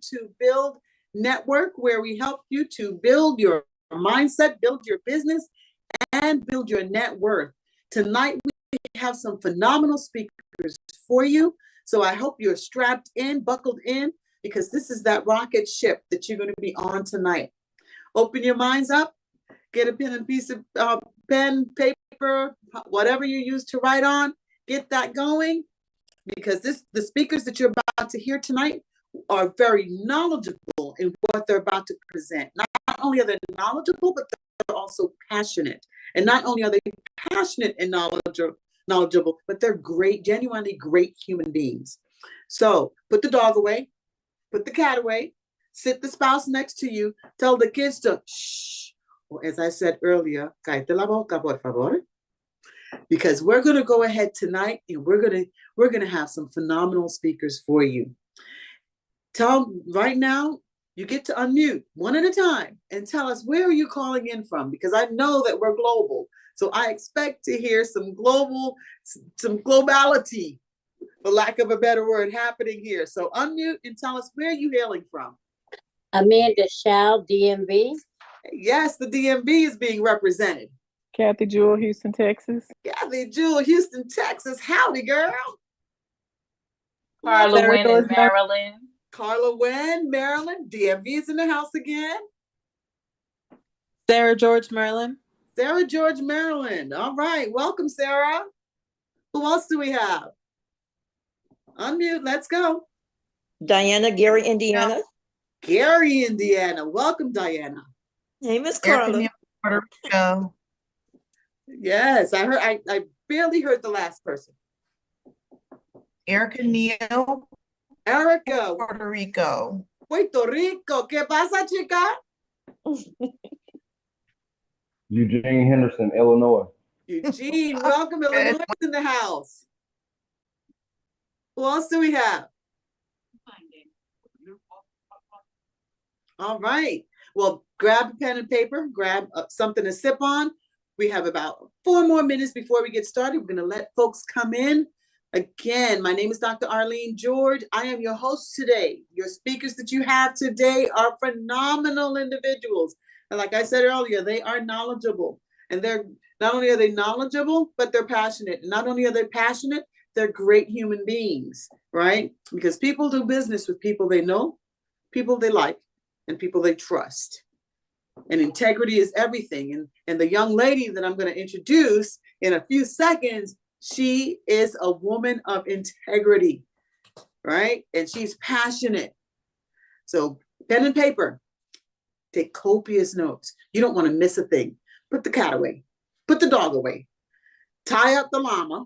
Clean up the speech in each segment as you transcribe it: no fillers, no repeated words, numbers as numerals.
to BYLD Network, where we help you to build your mindset, build your business, and build your net worth. Tonight, we have some phenomenal speakers for you. So I hope you're strapped in, buckled in, because this is that rocket ship that you're going to be on tonight. Open your minds up, get a pen and piece of pen, paper, whatever you use to write on, get that going, because the speakers that you're about to hear tonight are very knowledgeable in what they're about to present. Not only are they knowledgeable, but they're also passionate. And not only are they passionate and knowledgeable, but they're great, genuinely great human beings. So put the dog away, put the cat away, sit the spouse next to you, tell the kids to shh, or as I said earlier, cállate la boca, por favor. Because we're going to go ahead tonight and we're going to have some phenomenal speakers for you. Right now, you get to unmute one at a time and tell us, where are you calling in from? Because I know that we're global. So I expect to hear some globality, for lack of a better word, happening here. So unmute and tell us, where are you hailing from? Amanda Shaw, DMV. Yes, the DMV is being represented. Kathy Jewell, Houston, Texas. Kathy Jewell, Houston, Texas. Howdy, girl. Carla Wynn in Maryland. Carla Wynn, Maryland. DMV's in the house again. Sarah George, Maryland. Sarah George, Maryland. All right. Welcome, Sarah. Who else do we have? Unmute. Let's go. Diana, Gary, Indiana. Gary, Indiana. Welcome, Diana. Hey, Miss Carla. Puerto Rico. Yes, I heard. I barely heard the last person. Erica Neal. Erica. Puerto Rico. Puerto Rico. ¿Qué pasa, chica? Eugene Henderson, Illinois. Eugene, welcome. Illinois in the house. Who else do we have? All right. Well, grab a pen and paper, grab something to sip on. We have about 4 more minutes before we get started. We're going to let folks come in. Again, my name is Dr. Arlene George. I am your host today. Your speakers that you have today are phenomenal individuals. And like I said earlier, they are knowledgeable. And they're not only are they knowledgeable, but they're passionate. And not only are they passionate, they're great human beings, right? Because people do business with people they know, people they like, and people they trust. And integrity is everything. And the young lady that I'm going to introduce in a few seconds, she is a woman of integrity, right? And she's passionate. So pen and paper, take copious notes. You don't want to miss a thing. Put the cat away, put the dog away, tie up the llama,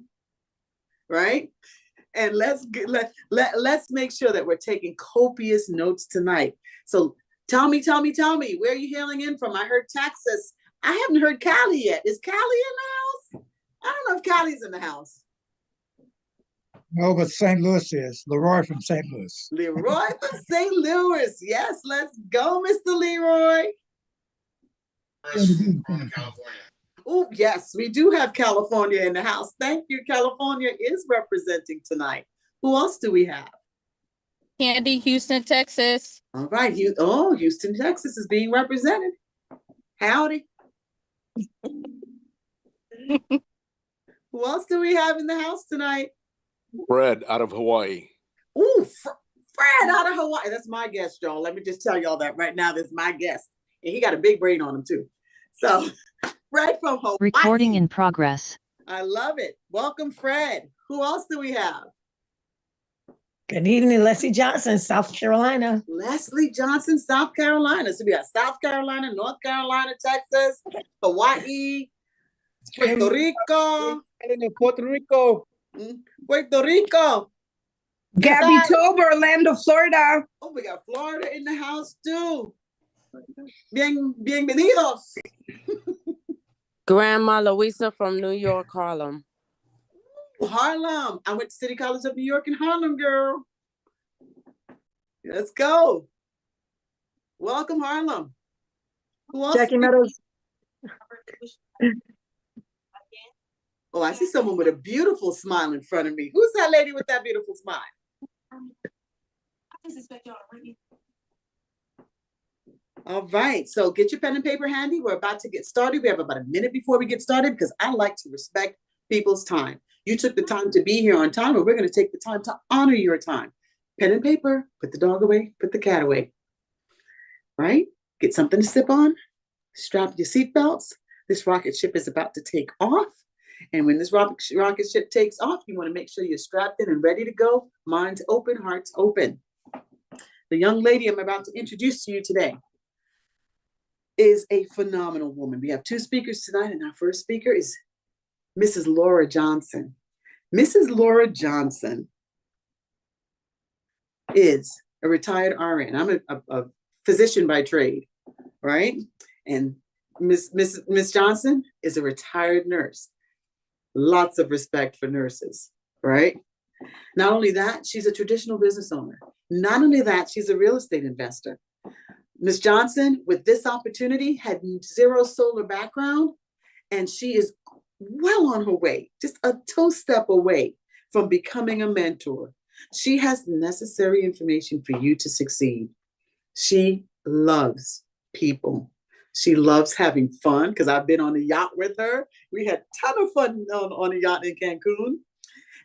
right? And let's make sure that we're taking copious notes tonight. So tell me, where are you hailing in from? I heard Texas. I haven't heard Cali yet. Is Cali in the house? I don't know if Cali's in the house. No, but St. Louis is. Leroy from St. Louis. Leroy from St. Louis. Yes, let's go, Mr. Leroy. California. Oh, yes, we do have California in the house. Thank you. California is representing tonight. Who else do we have? Candy, Houston, Texas. All right. Houston, Texas is being represented. Howdy. Who else do we have in the house tonight? Fred out of Hawaii. Ooh, Fred out of Hawaii. That's my guest, y'all. Let me just tell y'all that right now. That's my guest. And he got a big brain on him, too. So, Fred from Hawaii. Recording in progress. I love it. Welcome, Fred. Who else do we have? Good evening, Leslie Johnson, South Carolina. Leslie Johnson, South Carolina. So we got South Carolina, North Carolina, Texas, Hawaii, Puerto Rico. Puerto Rico. Puerto Rico. Gabby Tober, Orlando, Florida. Oh, we got Florida in the house too. Bienvenidos. Grandma Louisa from New York, Harlem. Harlem. I went to City College of New York in Harlem, girl. Let's go. Welcome, Harlem. Who else? Jackie Meadows. Oh, I see someone with a beautiful smile in front of me. Who's that lady with that beautiful smile? All right, so get your pen and paper handy. We're about to get started. We have about a minute before we get started because I like to respect people's time. You took the time to be here on time, and we're going to take the time to honor your time. Pen and paper, put the dog away, put the cat away. Right? Get something to sip on, strap your seatbelts. This rocket ship is about to take off. And when this rocket ship takes off, you want to make sure you're strapped in and ready to go. Minds open, hearts open. The young lady I'm about to introduce to you today is a phenomenal woman. We have two speakers tonight, and our first speaker is Mrs. Laura Johnson. Mrs. Laura Johnson is a retired RN. I'm a physician by trade, right? And Miss Johnson is a retired nurse. Lots of respect for nurses, right? Not only that, she's a traditional business owner. Not only that, she's a real estate investor. Miss Johnson, with this opportunity, had zero solar background, and she is well on her way, just a toe step away from becoming a mentor. She has the necessary information for you to succeed. She loves people. She loves having fun, because I've been on a yacht with her. We had a ton of fun on a yacht in Cancun,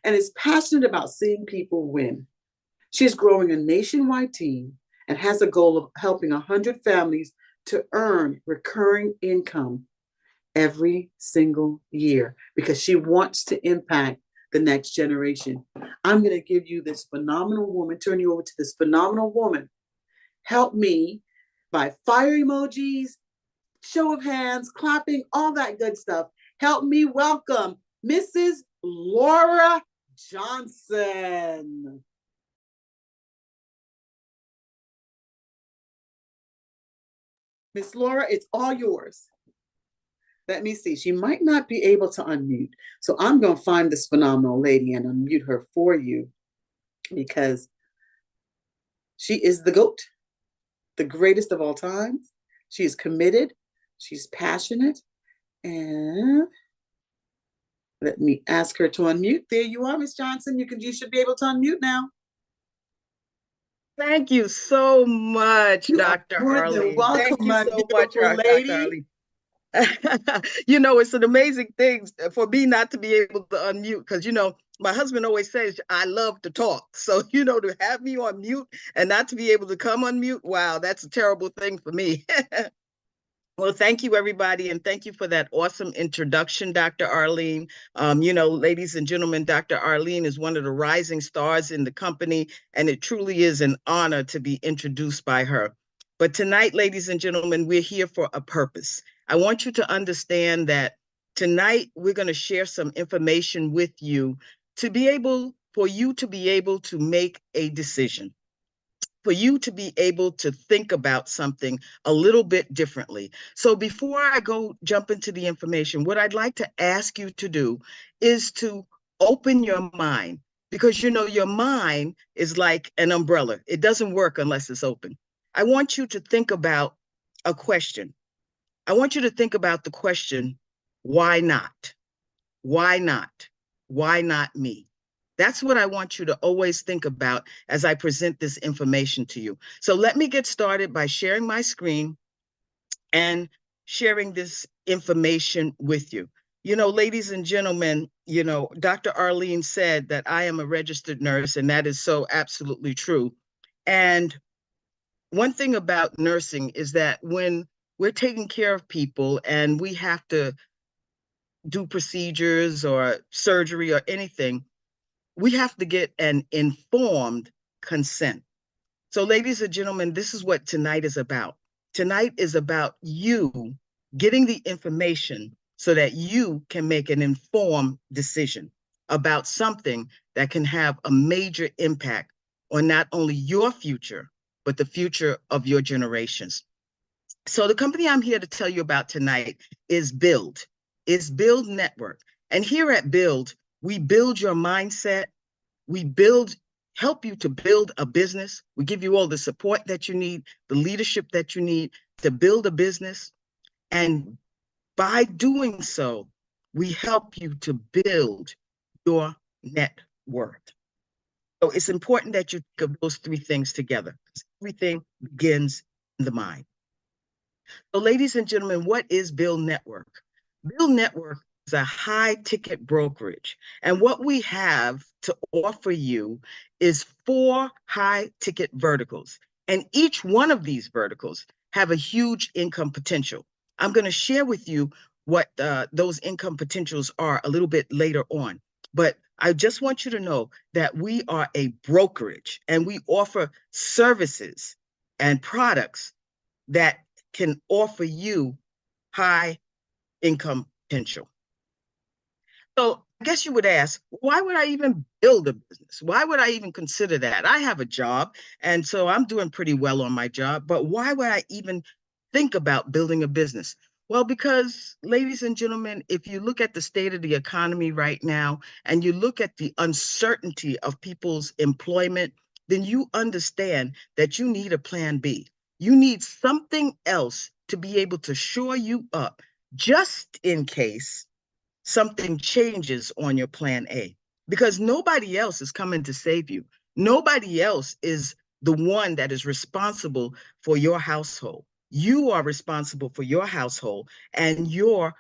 and is passionate about seeing people win. She's growing a nationwide team and has a goal of helping 100 families to earn recurring income every single year, because she wants to impact the next generation. I'm going to give you this phenomenal woman, turn you over to this phenomenal woman. Help me by fire emojis, show of hands, clapping, all that good stuff. Help me welcome Mrs. Laura Johnson. Miss Laura, it's all yours. Let me see. She might not be able to unmute. So I'm going to find this phenomenal lady and unmute her for you, because she is the GOAT, the greatest of all time. She is committed. She's passionate. And let me ask her to unmute. There you are, Miss Johnson. You should be able to unmute now. Thank you so much, Dr. Arlene. Welcome, Thank you my so much, beautiful Dr. lady. Arlene. You know, it's an amazing thing for me not to be able to unmute, because, you know, my husband always says I love to talk. So, you know, to have me on mute and not to be able to come on mute, wow, that's a terrible thing for me. Well, thank you, everybody, and thank you for that awesome introduction, Dr. Arlene. You know, ladies and gentlemen, Dr. Arlene is one of the rising stars in the company, and it truly is an honor to be introduced by her. But tonight, ladies and gentlemen, we're here for a purpose. I want you to understand that tonight we're going to share some information with you for you to be able to make a decision, for you to be able to think about something a little bit differently. So before I jump into the information, what I'd like to ask you to do is to open your mind, because, you know, your mind is like an umbrella. It doesn't work unless it's open. I want you to think about a question. I want you to think about the question, why not? Why not? Why not me? That's what I want you to always think about as I present this information to you. So let me get started by sharing my screen and sharing this information with you. You know, ladies and gentlemen, you know, Dr. Arlene said that I am a registered nurse, and that is so absolutely true. And one thing about nursing is that when we're taking care of people and we have to do procedures or surgery or anything, we have to get an informed consent. So, ladies and gentlemen, this is what tonight is about. Tonight is about you getting the information so that you can make an informed decision about something that can have a major impact on not only your future, but the future of your generations. So the company I'm here to tell you about tonight is BYLD. It's BYLD Network. And here at BYLD, we build your mindset. We help you to build a business. We give you all the support that you need, the leadership that you need to build a business. And by doing so, we help you to build your net worth. So it's important that you think of those three things together, because everything begins in the mind. So ladies and gentlemen, what is BYLD Network? BYLD Network is a high ticket brokerage. And what we have to offer you is 4 high ticket verticals. And each one of these verticals have a huge income potential. I'm going to share with you what those income potentials are a little bit later on. But I just want you to know that we are a brokerage and we offer services and products that can offer you high income potential. So I guess you would ask, why would I even build a business? Why would I even consider that? I have a job, and so I'm doing pretty well on my job, but why would I even think about building a business? Well, because ladies and gentlemen, if you look at the state of the economy right now, and you look at the uncertainty of people's employment, then you understand that you need a plan B. You need something else to be able to shore you up just in case something changes on your plan A, because nobody else is coming to save you. Nobody else is the one that is responsible for your household. You are responsible for your household and your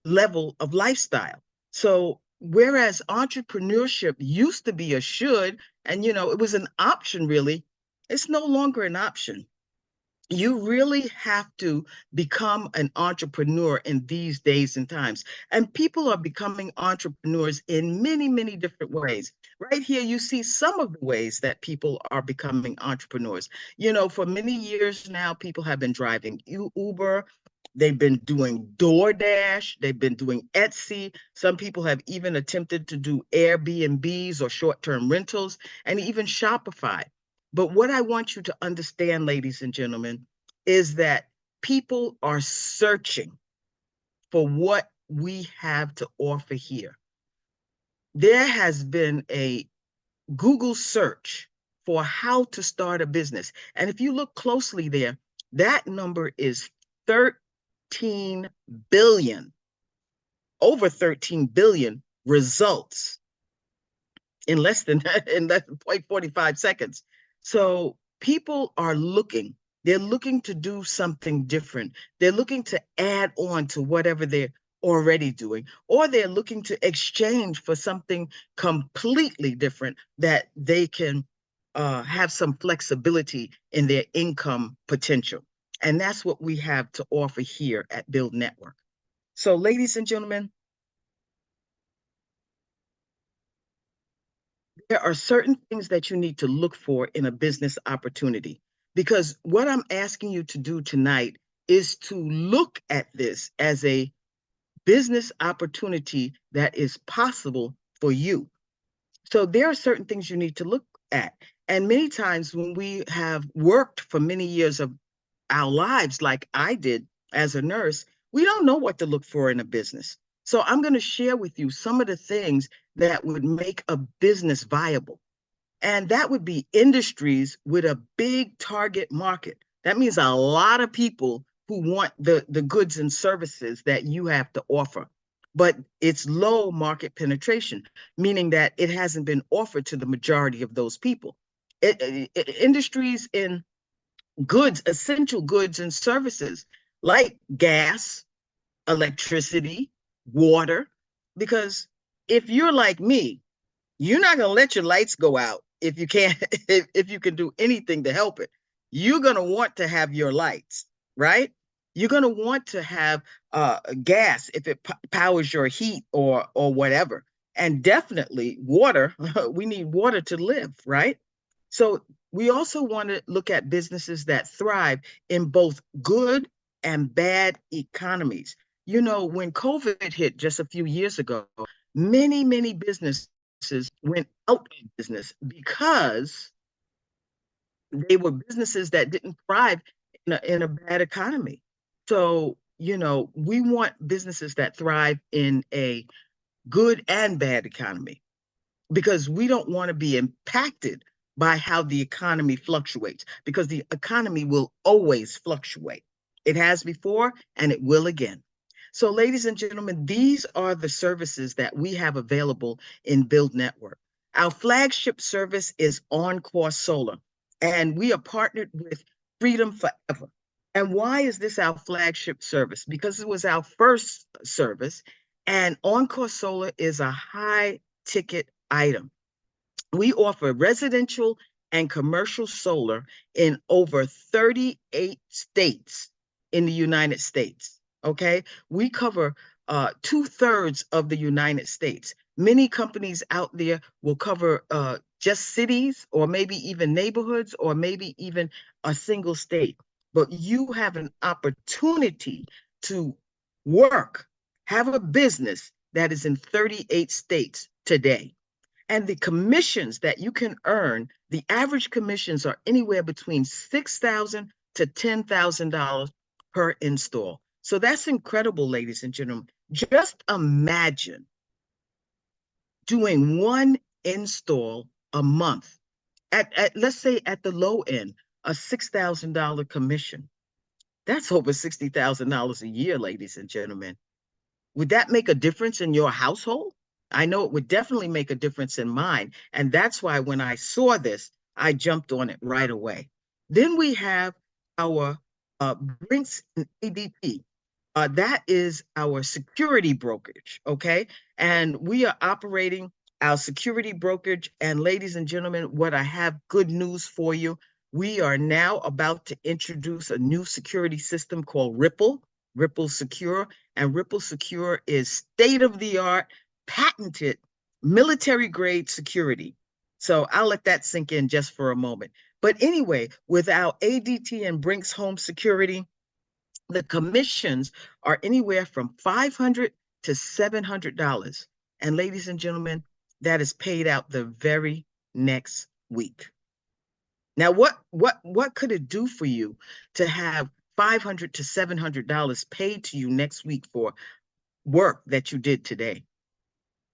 level of lifestyle. So whereas entrepreneurship used to be a should, and it was an option really, it's no longer an option. You really have to become an entrepreneur in these days and times. And people are becoming entrepreneurs in many, many different ways. Right here, you see some of the ways that people are becoming entrepreneurs. For many years now, people have been driving Uber. They've been doing DoorDash. They've been doing Etsy. Some people have even attempted to do Airbnbs or short-term rentals, and even Shopify. But what I want you to understand, ladies and gentlemen, is that people are searching for what we have to offer here. There has been a Google search for how to start a business. And if you look closely there, that number is 13 billion, over 13 billion results in less than 0.45 seconds. So people are looking, they're looking to do something different. They're looking to add on to whatever they're already doing, or they're looking to exchange for something completely different that they can have some flexibility in their income potential. And that's what we have to offer here at BYLD Network. So ladies and gentlemen, there are certain things that you need to look for in a business opportunity, because what I'm asking you to do tonight is to look at this as a business opportunity that is possible for you. So there are certain things you need to look at. And many times when we have worked for many years of our lives, like I did as a nurse, we don't know what to look for in a business. So I'm going to share with you some of the things that would make a business viable. And that would be industries with a big target market. That means a lot of people who want the goods and services that you have to offer. But it's low market penetration, meaning that it hasn't been offered to the majority of those people. Industries in goods, essential goods and services like gas, electricity, water, because if you're like me, you're not going to let your lights go out if you can't, if you can do anything to help it. You're going to want to have your lights, right? You're going to want to have gas if it powers your heat or whatever. And definitely water. We need water to live, right? So we also want to look at businesses that thrive in both good and bad economies. When COVID hit just a few years ago, many, many businesses went out of business because they were businesses that didn't thrive in a bad economy. So, we want businesses that thrive in a good and bad economy, because we don't want to be impacted by how the economy fluctuates, because the economy will always fluctuate. It has before and it will again. So ladies and gentlemen, these are the services that we have available in BYLD Network. Our flagship service is On-Course Solar, and we are partnered with Freedom Forever. And why is this our flagship service? Because it was our first service, and Encore Solar is a high ticket item. We offer residential and commercial solar in over 38 states in the United States. Okay, we cover 2/3 of the United States. Many companies out there will cover just cities, or maybe even neighborhoods, or maybe even a single state. But you have an opportunity to work, have a business that is in 38 states today. And the commissions that you can earn, the average commissions are anywhere between $6,000 to $10,000 per install. So that's incredible, ladies and gentlemen. Just imagine doing one install a month at let's say at the low end, a $6,000 commission. That's over $60,000 a year, ladies and gentlemen. Would that make a difference in your household? I know it would definitely make a difference in mine. And that's why when I saw this, I jumped on it right away. Then we have our Brinks and ADP. That is our security brokerage, okay? And we are operating our security brokerage. And ladies and gentlemen, what I have good news for you. We are now about to introduce a new security system called Ripple Secure. And Ripple Secure is state-of-the-art, patented, military-grade security. So I'll let that sink in just for a moment. But anyway, with our ADT and Brinks Home Security, the commissions are anywhere from $500 to $700. And ladies and gentlemen, that is paid out the very next week. Now, what could it do for you to have $500 to $700 paid to you next week for work that you did today?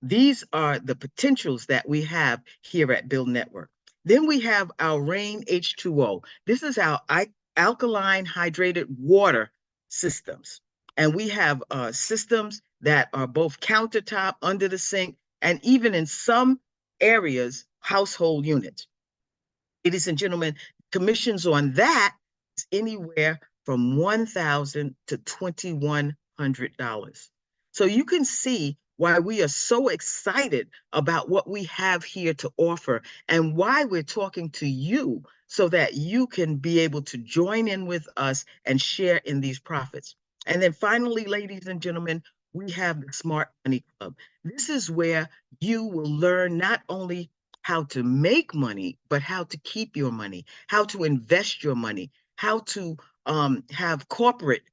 These are the potentials that we have here at Build Network. Then we have our Rain H2O. This is our alkaline hydrated water systems. And we have systems that are both countertop, under the sink, and even in some areas, household units. Ladies and gentlemen, commissions on that is anywhere from $1,000 to $2,100. So you can see why we are so excited about what we have here to offer, and why we're talking to you so that you can be able to join in with us and share in these profits. And then finally, ladies and gentlemen, we have the Smart Money Club. This is where you will learn not only how to make money, but how to keep your money, how to invest your money, how to have corporate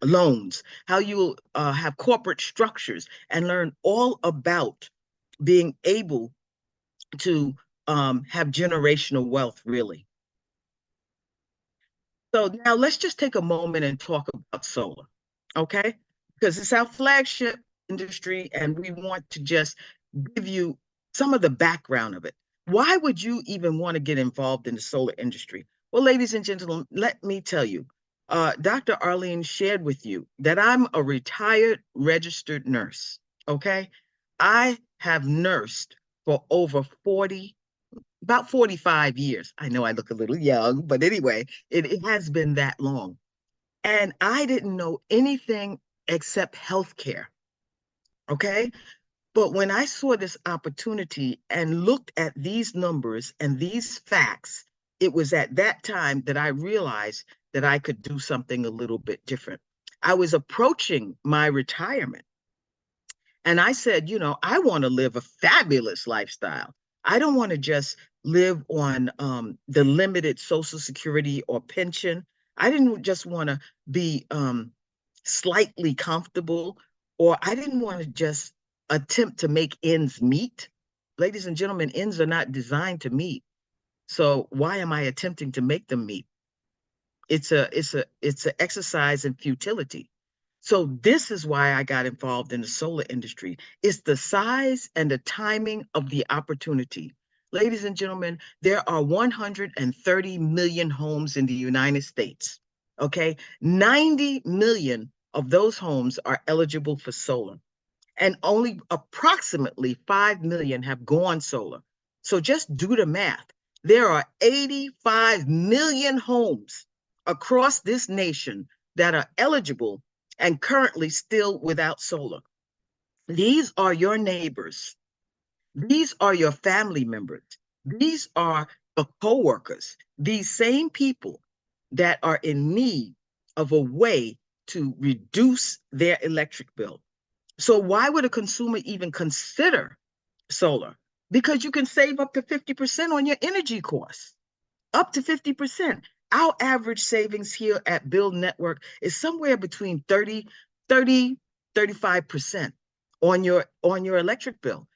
loans, how you'll have corporate structures, and learn all about being able to have generational wealth, really. So now let's just take a moment and talk about solar, okay? Because it's our flagship industry, and we want to just give you some of the background of it. Why would you even want to get involved in the solar industry? Well, ladies and gentlemen, let me tell you, Dr. Arlene shared with you that I'm a retired registered nurse, okay? I have nursed for over about 45 years. I know I look a little young, but anyway, it has been that long. And I didn't know anything except healthcare, okay? But when I saw this opportunity and looked at these numbers and these facts, it was at that time that I realized that I could do something a little bit different. I was approaching my retirement, and I said, you know, I want to live a fabulous lifestyle. I don't want to just live on the limited Social Security or pension. I didn't just want to be slightly comfortable, or I didn't want to just attempt to make ends meet. Ladies and gentlemen, ends are not designed to meet. So why am I attempting to make them meet? It's an exercise in futility. So this is why I got involved in the solar industry. It's the size and the timing of the opportunity. Ladies and gentlemen, there are 130 million homes in the United States, okay? 90 million of those homes are eligible for solar, and only approximately 5 million have gone solar. So just do the math. There are 85 million homes across this nation that are eligible and currently still without solar. These are your neighbors. These are your family members. These are the coworkers, these same people that are in need of a way to reduce their electric bill. So why would a consumer even consider solar? Because you can save up to 50% on your energy costs, up to 50%. Our average savings here at BYLD Network is somewhere between 35% on your electric bill.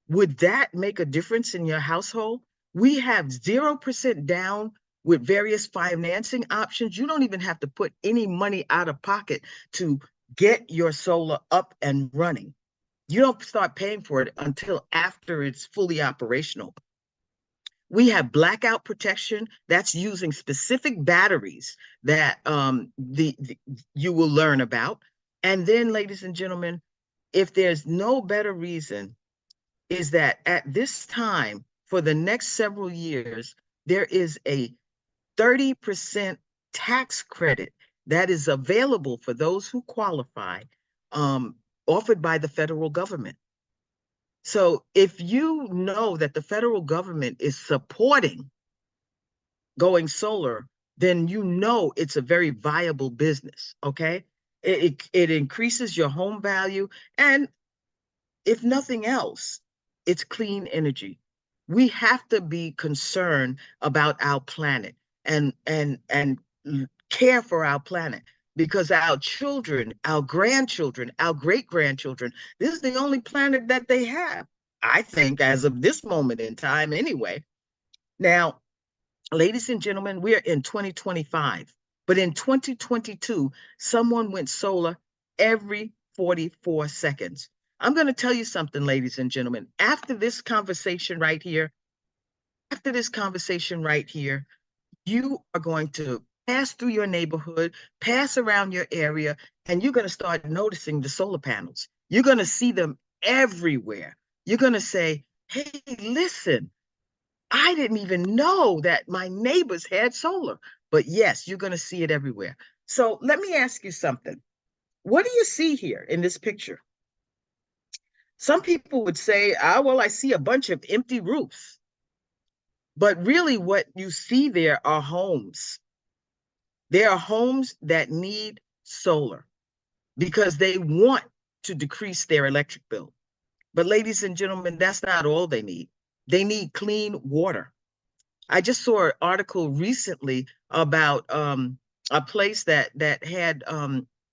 Would that make a difference in your household? We have 0% down with various financing options. You don't even have to put any money out of pocket to get your solar up and running. You don't start paying for it until after it's fully operational. We have blackout protection that's using specific batteries that you will learn about. And then, ladies and gentlemen, if there's no better reason, is that at this time, for the next several years, there is a 30% tax credit that is available for those who qualify, offered by the federal government. So if you know that the federal government is supporting going solar, then you know it's a very viable business, okay? It increases your home value, and if nothing else, it's clean energy. We have to be concerned about our planet and care for our planet, because our children, our grandchildren, our great-grandchildren, this is the only planet that they have, I think, as of this moment in time anyway. Now, ladies and gentlemen, we are in 2025, but in 2022, someone went solar every 44 seconds. I'm going to tell you something, ladies and gentlemen. After this conversation right here, you are going to pass through your neighborhood, pass around your area, and you're going to start noticing the solar panels. You're going to see them everywhere. You're going to say, hey, listen, I didn't even know that my neighbors had solar. But yes, you're going to see it everywhere. So let me ask you something. What do you see here in this picture? Some people would say, well, I see a bunch of empty roofs. But really what you see there are homes. There are homes that need solar because they want to decrease their electric bill. But ladies and gentlemen, that's not all they need. They need clean water. I just saw an article recently about a place that had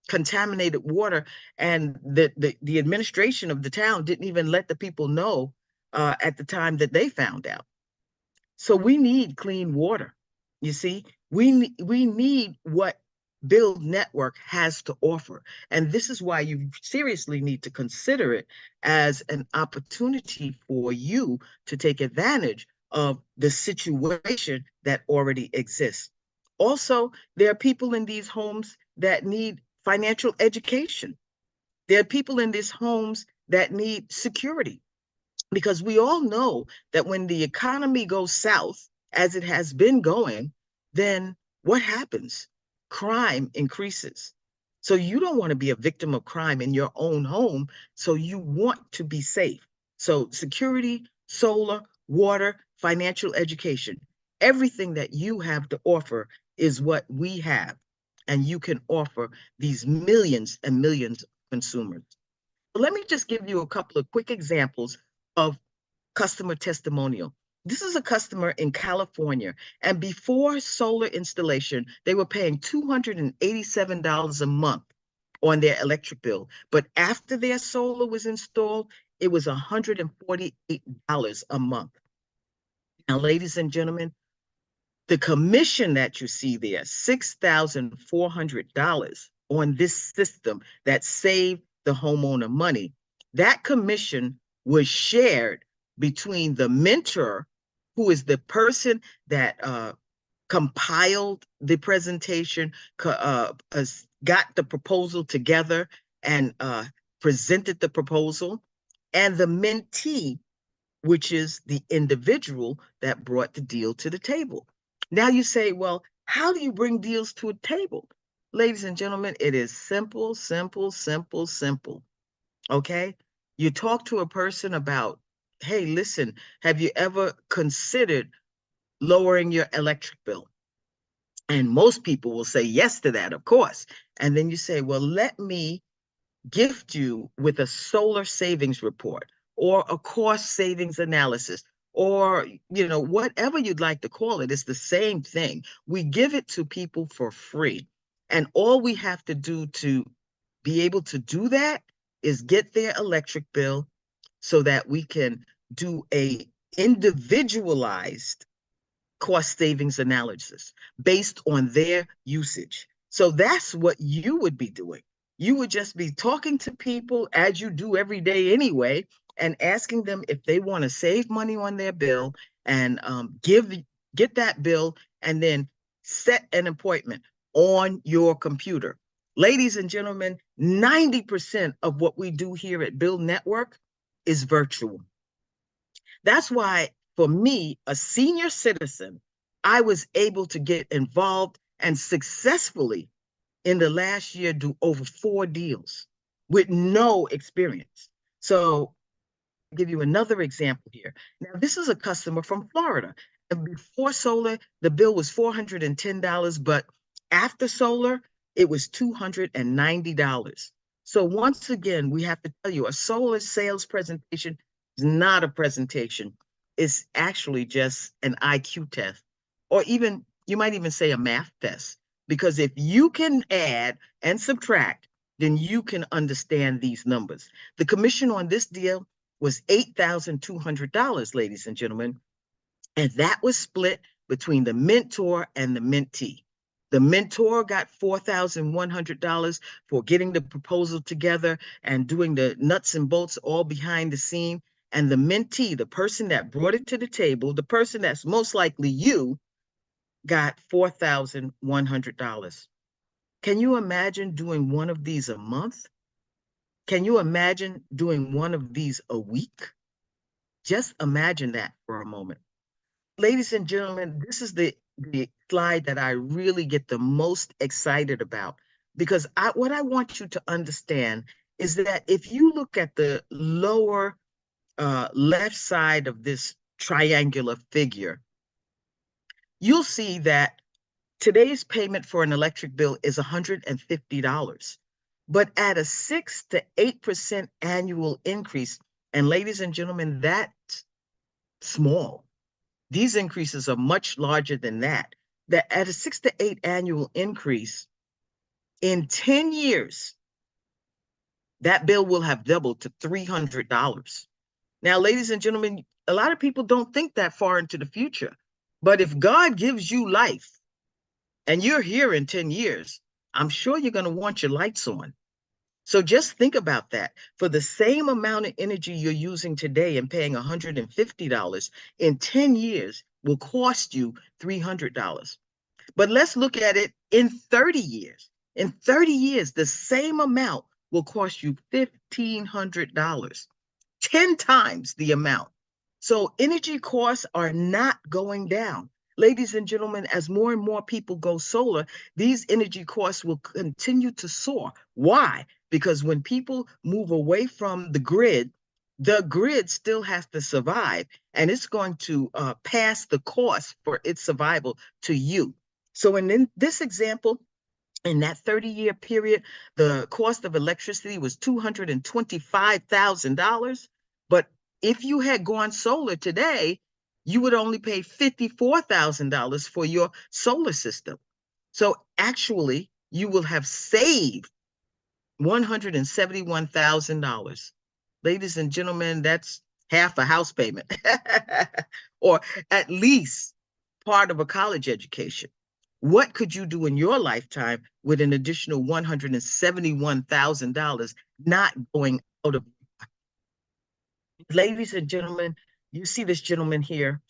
contaminated water, and the administration of the town didn't even let the people know at the time that they found out. So we need clean water. You see, we need what BYLD Network has to offer. And this is why you seriously need to consider it as an opportunity for you to take advantage of the situation that already exists. Also, there are people in these homes that need financial education. There are people in these homes that need security, because we all know that when the economy goes south, as it has been going, then what happens? Crime increases. So you don't want to be a victim of crime in your own home. So you want to be safe. So security, solar, water, financial education, everything that you have to offer is what we have. And you can offer these millions and millions of consumers. Let me just give you a couple of quick examples of customer testimonial. This is a customer in California, and before solar installation, they were paying $287 a month on their electric bill. But after their solar was installed, it was $148 a month. Now, ladies and gentlemen, the commission that you see there, $6,400 on this system that saved the homeowner money, that commission was shared between the mentor, who is the person that compiled the presentation, got the proposal together and presented the proposal, and the mentee, which is the individual that brought the deal to the table. Now you say, well, how do you bring deals to a table? Ladies and gentlemen, it is simple, simple, simple, simple. Okay? You talk to a person about, hey, listen, have you ever considered lowering your electric bill? And most people will say yes to that, of course. And then you say, well, let me gift you with a solar savings report or a cost savings analysis, or whatever you'd like to call it. It's the same thing. We give it to people for free, and all we have to do to be able to do that is get their electric bill so that we can do a individualized cost savings analysis based on their usage. So that's what you would be doing. You would just be talking to people, as you do every day anyway, and asking them if they want to save money on their bill, and get that bill, and then set an appointment on your computer. Ladies and gentlemen, 90% of what we do here at BYLD Network is virtual. That's why, for me, a senior citizen, I was able to get involved and successfully in the last year do over 4 deals with no experience. So I'll give you another example here. Now, this is a customer from Florida. And before solar, the bill was $410, but after solar, it was $290. So once again, we have to tell you, a solar sales presentation is not a presentation. It's actually just an IQ test, or even, you might even say, a math test. Because if you can add and subtract, then you can understand these numbers. The commission on this deal was $8,200, ladies and gentlemen. And that was split between the mentor and the mentee. The mentor got $4,100 for getting the proposal together and doing the nuts and bolts all behind the scene. And the mentee, the person that brought it to the table, the person that's most likely you, got $4,100. Can you imagine doing one of these a month? Can you imagine doing one of these a week? Just imagine that for a moment. Ladies and gentlemen, this is the slide that I really get the most excited about, because what I want you to understand is that if you look at the lower left side of this triangular figure, you'll see that today's payment for an electric bill is $150. But at a 6 to 8% annual increase, and ladies and gentlemen, that's small. These increases are much larger than that. That at a 6 to 8 annual increase, in 10 years, that bill will have doubled to $300. Now, ladies and gentlemen, a lot of people don't think that far into the future. But if God gives you life and you're here in 10 years, I'm sure you're going to want your lights on. So just think about that. For the same amount of energy you're using today and paying $150, in 10 years will cost you $300. But let's look at it in 30 years. In 30 years, the same amount will cost you $1,500, 10 times the amount. So energy costs are not going down. Ladies and gentlemen, as more and more people go solar, these energy costs will continue to soar. Why? Because when people move away from the grid still has to survive, and it's going to pass the cost for its survival to you. So in this example, in that 30-year period, the cost of electricity was $225,000. But if you had gone solar today, you would only pay $54,000 for your solar system. So actually, you will have saved $171,000. Ladies and gentlemen, that's half a house payment, or at least part of a college education. What could you do in your lifetime with an additional $171,000 not going out of? Ladies and gentlemen, you see this gentleman here.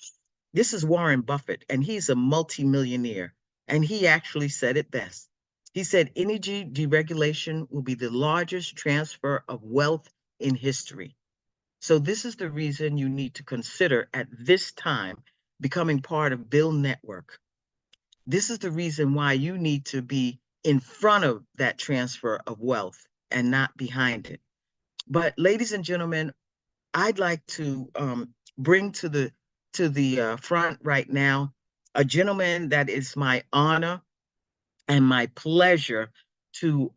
This is Warren Buffett, and he's a multimillionaire. And he actually said it best. He said, energy deregulation will be the largest transfer of wealth in history. So this is the reason you need to consider at this time becoming part of BYLD Network. This is the reason why you need to be in front of that transfer of wealth and not behind it. But ladies and gentlemen, I'd like to bring to the front right now a gentleman that is my honor and my pleasure to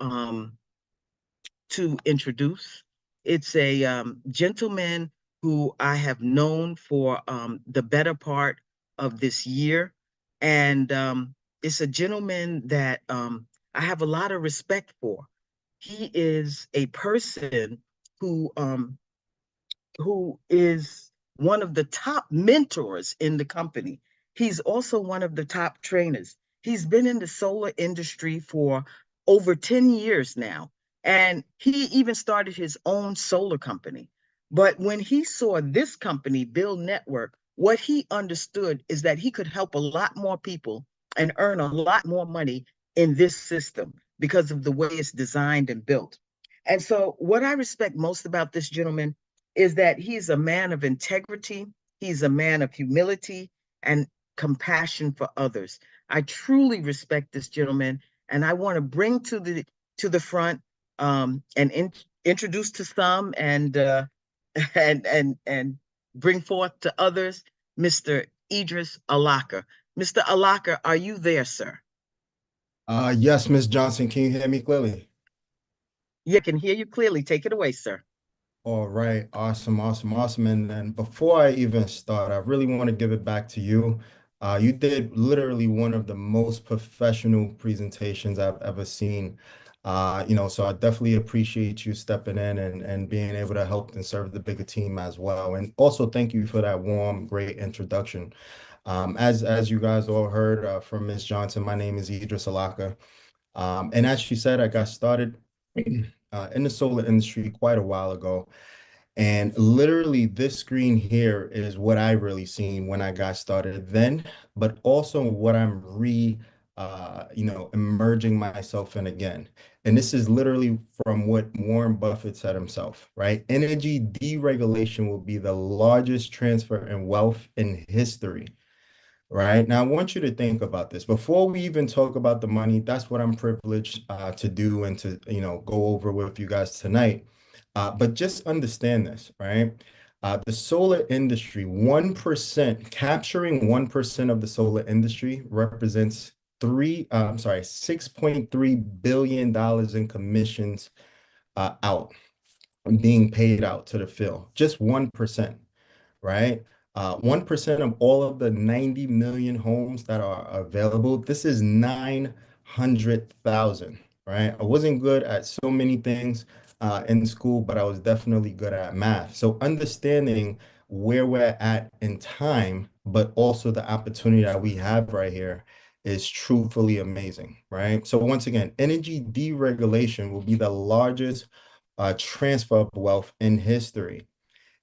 introduce. It's a gentleman who I have known for the better part of this year. And it's a gentleman that I have a lot of respect for. He is a person who is one of the top mentors in the company. He's also one of the top trainers. He's been in the solar industry for over 10 years now, and he even started his own solar company. But when he saw this company, BYLD Network, what he understood is that he could help a lot more people and earn a lot more money in this system because of the way it's designed and built. And so what I respect most about this gentleman is that he's a man of integrity, he's a man of humility and compassion for others. I truly respect this gentleman, and I want to bring to the front and introduce to some and and bring forth to others, Mr. Idiris Alaka. Mr. Alaka, are you there, sir? Yes, Miss Johnson, can you hear me clearly? Yeah, I can hear you clearly. Take it away, sir. All right, awesome, awesome, awesome. And then before I even start, I really want to give it back to you. You did literally one of the most professional presentations I've ever seen. So I definitely appreciate you stepping in and being able to help and serve the bigger team as well. And also thank you for that warm, great introduction. As you guys all heard from Ms. Johnson, my name is Idris Alaka. And as she said, I got started in the solar industry quite a while ago. And literally this screen here is what I really seen when I got started then, but also what I'm emerging myself in again. And this is literally from what Warren Buffett said himself, right? Energy deregulation will be the largest transfer in wealth in history. Right now, I want you to think about this before we even talk about the money. That's what I'm privileged to do and to go over with you guys tonight. But just understand this, right? The solar industry, 1%, capturing 1% of the solar industry represents $6.3 billion in commissions out being paid out to the field. Just 1%. Right? 1% of all of the 90 million homes that are available, this is 900,000, right? I wasn't good at so many things in school, but I was definitely good at math. So understanding where we're at in time, but also the opportunity that we have right here is truthfully amazing, right? So once again, energy deregulation will be the largest transfer of wealth in history.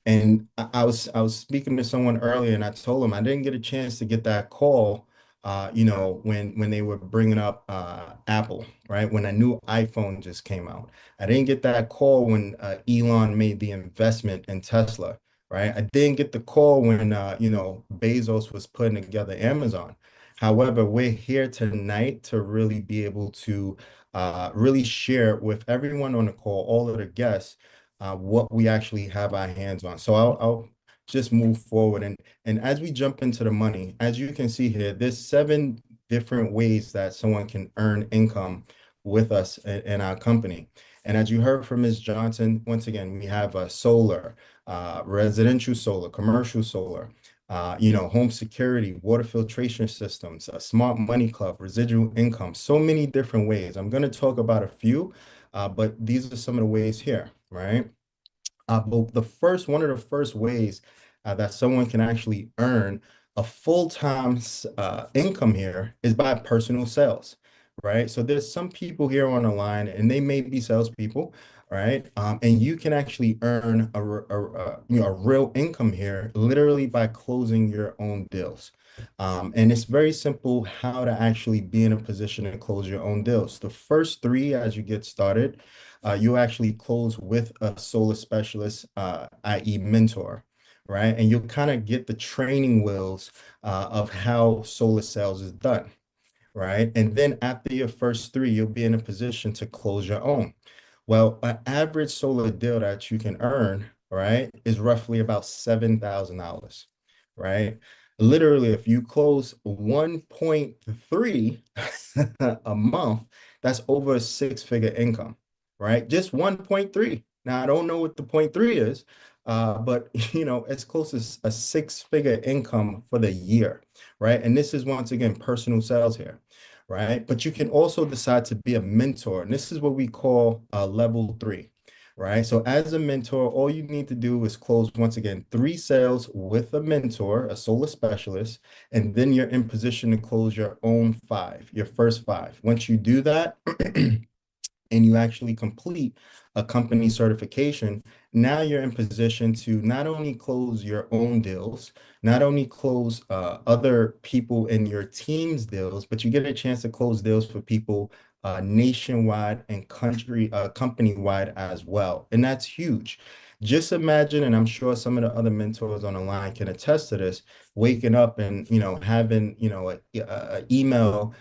And I was speaking to someone earlier, and I told them I didn't get a chance to get that call, when they were bringing up Apple, right? When a new iPhone just came out, I didn't get that call when Elon made the investment in Tesla, right? I didn't get the call when Bezos was putting together Amazon. However, we're here tonight to really be able to really share with everyone on the call, all of the guests what we actually have our hands on. So I'll just move forward. And as we jump into the money, as you can see here, there's 7 different ways that someone can earn income with us in our company. And as you heard from Ms. Johnson, once again, we have a solar, residential solar, commercial solar, home security, water filtration systems, a smart money club, residual income, so many different ways. I'm going to talk about a few, but these are some of the ways here, right? But one of the first ways that someone can actually earn a full-time income here is by personal sales, right? So there's some people here on the line, and they may be salespeople, right? And you can actually earn a real income here literally by closing your own deals. And it's very simple how to actually be in a position to close your own deals. The first three, as you get started, you actually close with a solar specialist, i.e. mentor, right? And you'll kind of get the training wheels of how solar sales is done, right? And then after your first three, you'll be in a position to close your own. Well, an average solar deal that you can earn, right, is roughly about $7,000, right? Literally, if you close 1.3 a month, that's over a six-figure income, right? Just 1.3. Now, I don't know what the point three is, but it's close to a six-figure income for the year, right? And this is once again personal sales here, right? But you can also decide to be a mentor, and this is what we call a level three, right? So as a mentor, all you need to do is close once again 3 sales with a mentor, a solar specialist, and then you're in position to close your own 5, your first 5. Once you do that, and you actually complete a company certification, now you're in position to not only close your own deals, not only close other people in your team's deals, but you get a chance to close deals for people nationwide and company-wide as well. And that's huge. Just imagine, and I'm sure some of the other mentors on the line can attest to this, waking up and having a email,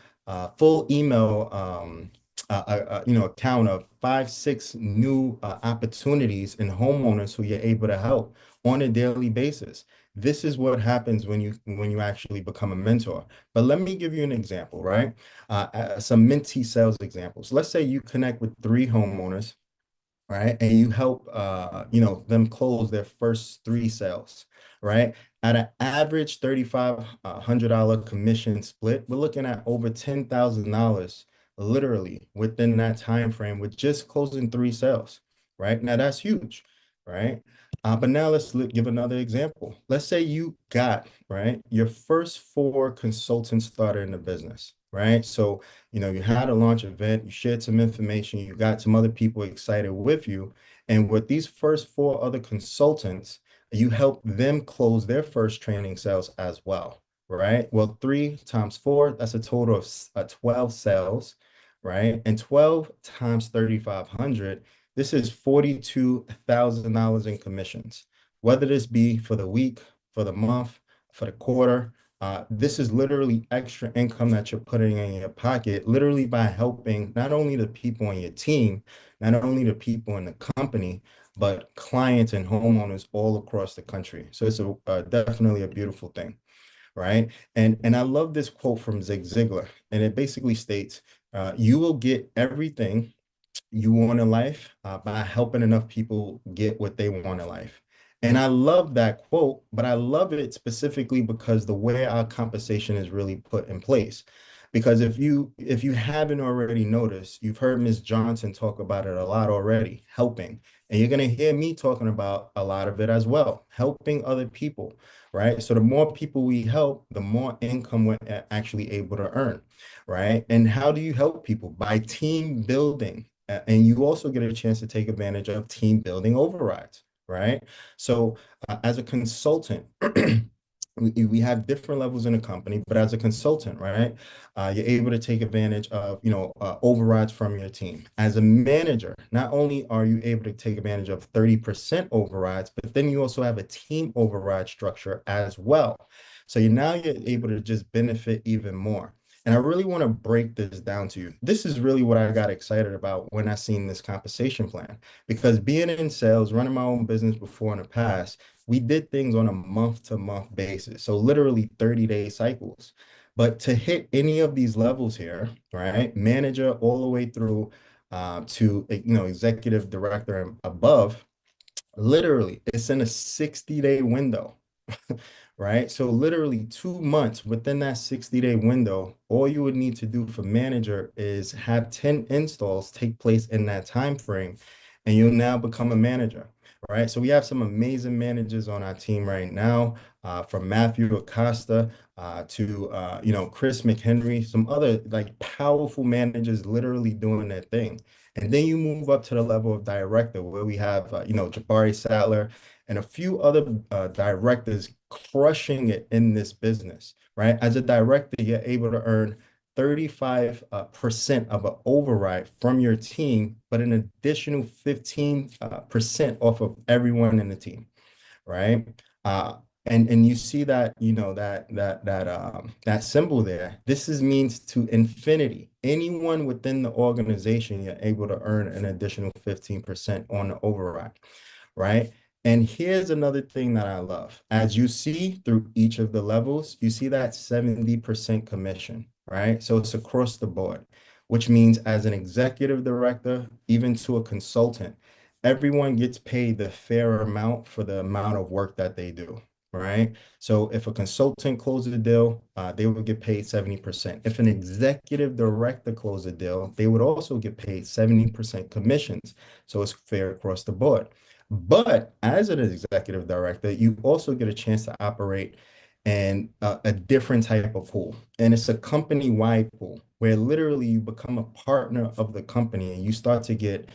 full email account of 5, 6 new opportunities and homeowners who you're able to help on a daily basis. This is what happens when you actually become a mentor. But let me give you an example, right? Some mentee sales examples. Let's say you connect with 3 homeowners, right? And you help them close their first 3 sales, right? At an average $3,500 commission split, we're looking at over $10,000 literally within that time frame with just closing 3 sales, right? Now that's huge, right? But now let's give another example. Let's say you got, right, your first 4 consultants started in the business, right? So you had a launch event, you shared some information, you got some other people excited with you. And with these first 4 other consultants, you help them close their first training sales as well, right? Well, 3 times 4, that's a total of 12 sales, right? And 12 times 3,500, this is $42,000 in commissions, whether this be for the week, for the month, for the quarter. This is literally extra income that you're putting in your pocket, literally by helping not only the people on your team, not only the people in the company, but clients and homeowners all across the country. So it's definitely a beautiful thing, right? And I love this quote from Zig Ziglar, and it basically states, you will get everything you want in life by helping enough people get what they want in life. And I love that quote, but I love it specifically because the way our compensation is really put in place. Because if you haven't already noticed, you've heard Ms. Johnson talk about it a lot already, helping. And you're going to hear me talking about a lot of it as well, helping other people, right? So the more people we help, the more income we're actually able to earn, right? And how do you help people? By team building. And you also get a chance to take advantage of team building overrides, right? So as a consultant, we have different levels in a company, but as a consultant, right, you're able to take advantage of, overrides from your team. As a manager, not only are you able to take advantage of 30% overrides, but then you also have a team override structure as well. So you're able to just benefit even more. And I really want to break this down to you. This is really what I got excited about when I seen this compensation plan, because being in sales, running my own business before in the past, we did things on a month-to-month basis. So literally 30-day cycles. But to hit any of these levels here, right, manager all the way through to executive director and above, literally it's in a 60-day window. Right? So literally 2 months within that 60-day window, all you would need to do for manager is have 10 installs take place in that time frame, and you'll now become a manager. Right? So we have some amazing managers on our team right now, from Matthew Acosta to Chris McHenry, some other like powerful managers literally doing their thing. And then you move up to the level of director, where we have Jabari Sattler and a few other directors crushing it in this business, right? As a director, you're able to earn 35% of an override from your team, but an additional 15% off of everyone in the team, right? And you see that, you know, that symbol there. This is means to infinity. Anyone within the organization, you're able to earn an additional 15% on the override, right? And here's another thing that I love. As you see through each of the levels, you see that 70% commission, right? So it's across the board, which means as an executive director, even to a consultant, everyone gets paid the fair amount for the amount of work that they do, right? So if a consultant closes a deal, they would get paid 70%. If an executive director closes a deal, they would also get paid 70% commissions. So it's fair across the board. But as an executive director, you also get a chance to operate in a different type of pool. And it's a company-wide pool where literally you become a partner of the company and you start to get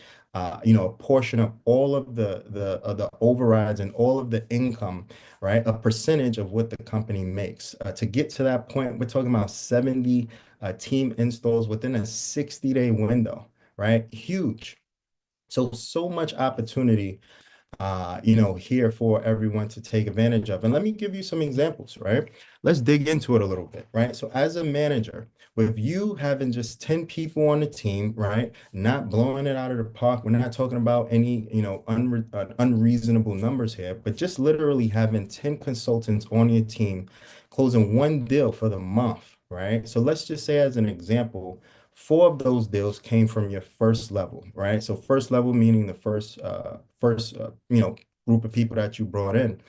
you know, a portion of all of the overrides and all of the income, right? A percentage of what the company makes. To get to that point, we're talking about 70 team installs within a 60-day window, right? Huge. So much opportunity you know, here for everyone to take advantage of. And let me give you some examples, right? Let's dig into it a little bit, right? So as a manager, with you having just 10 people on the team, right? Not blowing it out of the park. We're not talking about any, you know, unreasonable numbers here, but just literally having 10 consultants on your team closing one deal for the month, right? So let's just say as an example, 4 of those deals came from your first level, right? So first level meaning the first you know, group of people that you brought in,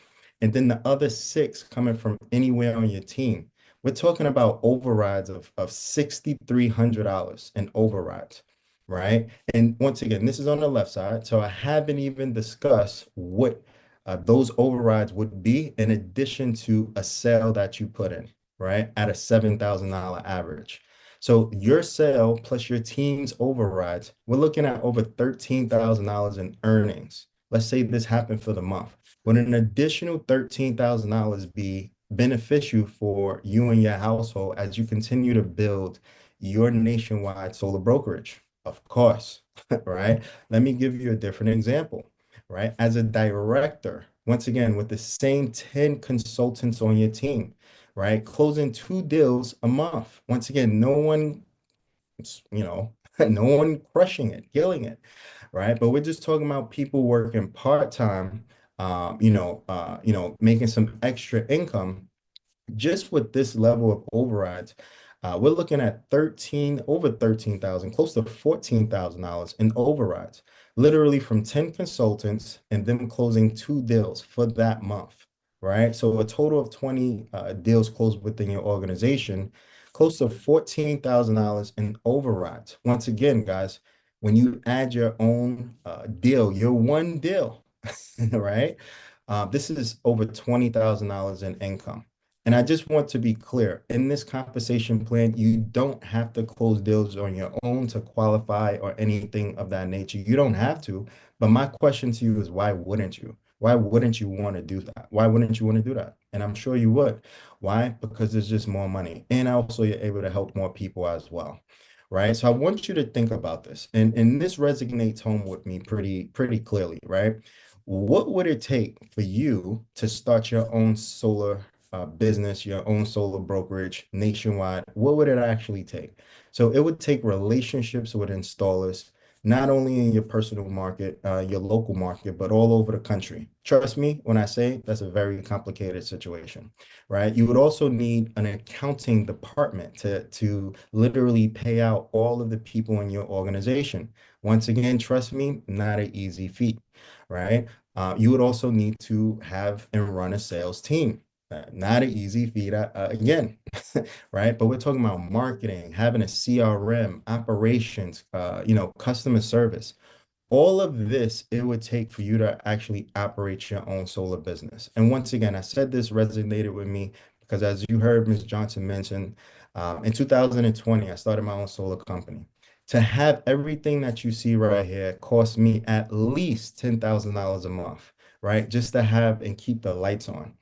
and then the other 6 coming from anywhere on your team. We're talking about overrides of $6,300 in overrides, right? And once again, this is on the left side, so I haven't even discussed what those overrides would be in addition to a sale that you put in, right? At a $7,000 average. So your sale plus your team's overrides, we're looking at over $13,000 in earnings. Let's say this happened for the month. Would an additional $13,000 be beneficial for you and your household as you continue to build your nationwide solar brokerage? Of course, right? Let me give you a different example, right? As a director, once again, with the same 10 consultants on your team, right? Closing 2 deals a month. Once again, no one, you know, no one crushing it, killing it, right? But we're just talking about people working part-time, you know, making some extra income just with this level of overrides. We're looking at over 13,000, close to $14,000 in overrides, literally from 10 consultants and them closing 2 deals for that month, right? So a total of 20 deals closed within your organization, close to $14,000 in overrides. Once again, guys, when you add your own deal, your one deal, right? This is over $20,000 in income. And I just want to be clear, in this compensation plan, you don't have to close deals on your own to qualify or anything of that nature. You don't have to. But my question to you is, why wouldn't you? Why wouldn't you want to do that? Why wouldn't you want to do that? And I'm sure you would. Why? Because there's just more money. And also you're able to help more people as well. Right. So I want you to think about this. And this resonates home with me pretty clearly, right? What would it take for you to start your own solar business, your own solar brokerage nationwide? What would it actually take? So it would take relationships with installers, not only in your personal market, your local market, but all over the country. Trust me when I say that's a very complicated situation, right? You would also need an accounting department to literally pay out all of the people in your organization. Once again, trust me, not an easy feat, right? You would also need to have and run a sales team. Not an easy feat again, right? But we're talking about marketing, having a CRM, operations, you know, customer service. All of this, it would take for you to actually operate your own solar business. And once again, I said this resonated with me because as you heard Ms. Johnson mention, in 2020, I started my own solar company. To have everything that you see right here cost me at least $10,000 a month, right? Just to have and keep the lights on.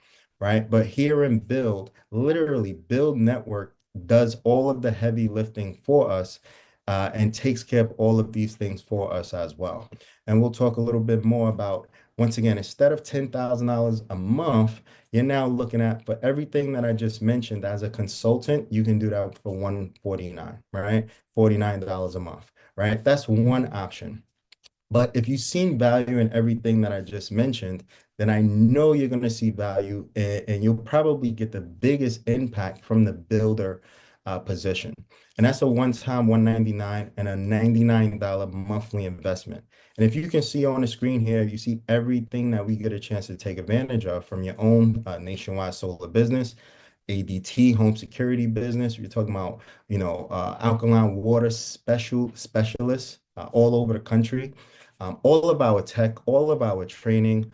right? But here in Build, literally Build Network does all of the heavy lifting for us and takes care of all of these things for us as well. And we'll talk a little bit more about, once again, instead of $10,000 a month, you're now looking at, for everything that I just mentioned as a consultant, you can do that for $149, right? $49 a month, right? That's one option. But if you've seen value in everything that I just mentioned, then I know you're going to see value and you'll probably get the biggest impact from the builder position. And that's a one-time $199 and a $99 monthly investment. And if you can see on the screen here, you see everything that we get a chance to take advantage of from your own nationwide solar business, ADT home security business. You're talking about, alkaline water specialists all over the country. All of our tech, all of our training,